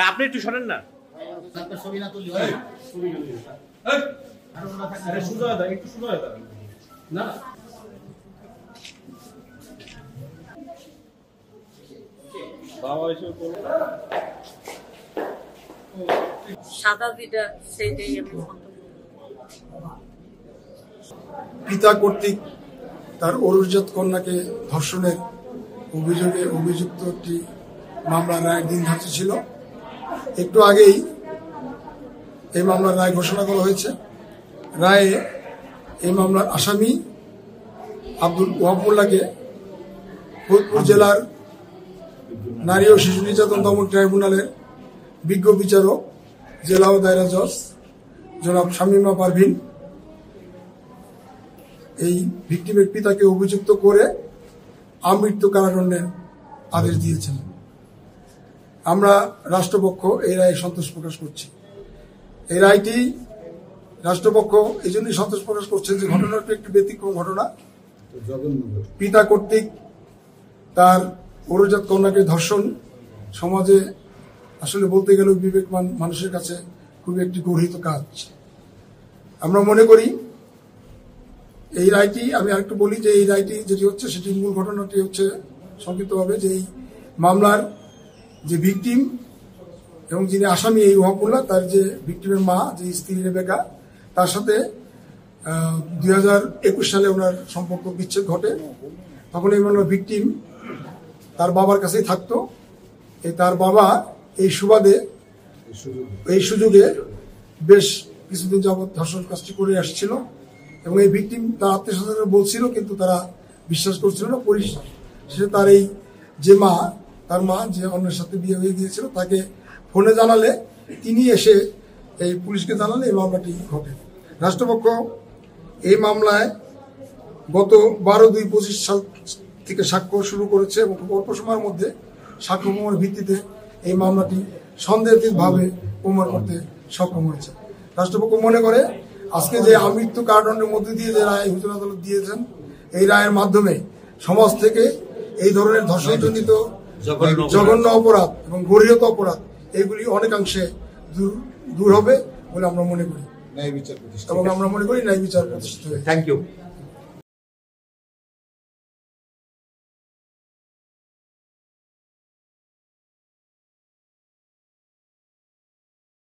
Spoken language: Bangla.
আপনি একটু শোনেন না, সাদা যেটা সেইটাই আমি পিতা কর্তৃক তার অরুজাত কন্যাকে ধর্ষণের অভিযোগে অভিযুক্ত একটি মামলার রায়ের দিন ধার্য ছিল। একটু আগেই এই মামলার রায় ঘোষণা করা হয়েছে। রায়ে এই মামলার আসামি আব্দুল ওয়াহাব মোল্লাকে ফরিদপুর জেলার নারী ও শিশু নির্যাতন দমন ট্রাইব্যুনালের বিজ্ঞ বিচারক জেলা ও দায়রা জজ জনাব শামীমা পারভিন এই ভিকটিমের পিতাকে অভিযুক্ত করে আমৃত্যু কারাদণ্ডের আদেশ দিয়েছেন। আমরা রাষ্ট্রপক্ষ এই রায়ে সন্তোষ প্রকাশ করছি। এই রায়টি রাষ্ট্রপক্ষ এই জন্যই সন্তোষ প্রকাশ করছে যে ঘটনাটি একটি ব্যতিক্রম ঘটনা। পিতা কর্তৃক তার অরুজাত কন্যাকে ধর্ষণ সমাজে আসলে বলতে গেলেও বিবেকবান মানুষের কাছে খুবই একটি গর্হিত কাজ। আমরা মনে করি এই রায়টি, আমি আরেকটু বলি যে এই রায়টি যেটি হচ্ছে সেটির মূল ঘটনাটি হচ্ছে সংক্ষিপ্তভাবে যে এই মামলার যে ভিকটিম এবং যিনি আসামি এই ওয়াহাব মোল্লা, তার যে ভিকটিমের মা যে স্ত্রী রেবেকা, তার সাথে 2021 সালে ওনার সম্পর্ক বিচ্ছেদ ঘটে। তখন এই মামলার ভিকটিম তার বাবার কাছেই থাকতো। তার বাবা এই সুবাদে এই সুযোগে বেশ কিছুদিন যাবৎ ধর্ষণ কাজটি করে আসছিল এবং এই ভিকটিম তার আত্মীয় স্বজনরা বলছিল, কিন্তু তারা বিশ্বাস করছিল না। পরিশেষে তার এই যে মা, তার মা যে অন্যের সাথে বিয়ে হয়ে গিয়েছিল, তাকে ফোনে জানালে তিনি এসে এই পুলিশকে জানালে এই মামলাটি ঘটে। রাষ্ট্রপক্ষ এই মামলায় গত 12/2/25 সাল থেকে সাক্ষ্য শুরু করেছে এবং খুব অল্প সময়ের মধ্যে সাক্ষ্য প্রমাণের ভিত্তিতে এই মামলাটি সন্দেহাতীতভাবে প্রমাণ করতে সক্ষম হয়েছে। রাষ্ট্রপক্ষ মনে করে আজকে যে আমৃত্যু কারাদণ্ডের মধ্যে দিয়ে যে রায় হুজুর আদালত দিয়েছেন, এই রায়ের মাধ্যমে সমাজ থেকে এই ধরনের ধর্ষণজনিত জঘন্য অপরাধ এবং গর্হিত অপরাধ এগুলি অনেকাংশে দূর হবে বলে আমরা মনে করি এবং আমরা মনে করি ন্যায় বিচার প্রতিষ্ঠিত হবে। Thank you.